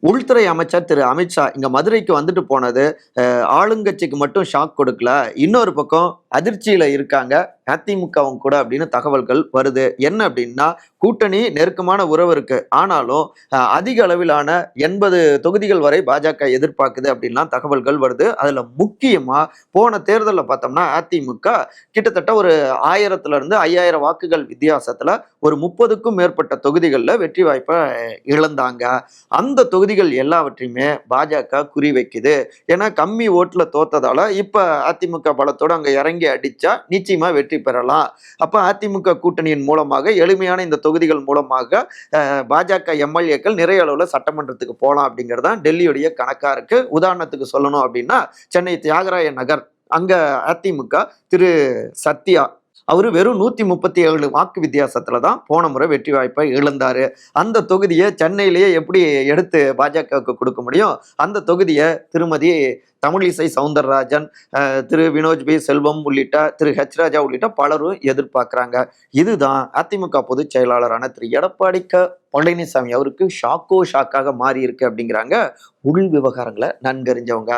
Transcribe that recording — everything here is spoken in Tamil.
உள்துறை அமைச்சர் திரு அமித்ஷா இங்க மதுரைக்கு வந்துட்டு போனது ஆளுங்கட்சிக்கு மட்டும் ஷாக் கொடுக்கல. இன்னொரு பக்கம் அதிர்ச்சியில இருக்காங்க அதிமுகவும் கூட அப்படின்னு தகவல்கள் வருது. என்ன அப்படின்னா, கூட்டணி நெருக்கமான உறவு இருக்கு. ஆனாலும் அதிக அளவிலான 80 தொகுதிகள் வரை பாஜக எதிர்பார்க்குது அப்படின்லாம் தகவல்கள் வருது. அதுல முக்கியமா போன தேர்தல்ல பார்த்தோம்னா அதிமுக கிட்டத்தட்ட ஒரு 1000ல இருந்து 5000 வாக்குகள் வித்தியாசத்துல ஒரு 30க்கும் மேற்பட்ட தொகுதிகள்ல வெற்றி வாய்ப்பை இழந்தாங்க. அந்த தொகுதிகள் எல்லாவற்றையுமே பாஜக குறி வைக்குது. ஏன்னா கம்மி ஓட்டுல தோத்ததால இப்ப அதிமுக பலத்தோட அங்க இறங்கி அடிச்சா நிச்சயமா வெற்றி பெறலாம். அப்ப அதிமுக கூட்டணியின் மூலமாக எளிமையான இந்த தொகுதிகள் மூலமாக பாஜக எம்எல்ஏக்கள் நிறைய அளவுல சட்டமன்றத்துக்கு போலாம் அப்படிங்கிறது தான் டெல்லியுடைய கணக்கா இருக்கு. உதாரணத்துக்கு சொல்லணும் அப்படின்னா சென்னை தியாகராய நகர் அங்க அதிமுக திரு சத்யா அவரு வெறும் 137 வாக்கு வித்தியாசத்துல தான் போன முறை வெற்றி வாய்ப்பை இழந்தாரு. அந்த தொகுதியை சென்னையிலேயே எப்படி எடுத்து பாஜகவுக்கு கொடுக்க முடியும்? அந்த தொகுதியை திருமதி தமிழிசை சவுந்தரராஜன், திரு வினோஜ் பி செல்வம் உள்ளிட்ட திரு ஹெச் ராஜா உள்ளிட்ட பலரும் எதிர்பார்க்கிறாங்க. இதுதான் அதிமுக பொதுச் செயலாளரான திரு எடப்பாடி பழனிசாமி அவருக்கு ஷாக்காக மாறி இருக்கு அப்படிங்கிறாங்க உள் விவகாரங்களை நன்கறிஞ்சவங்க.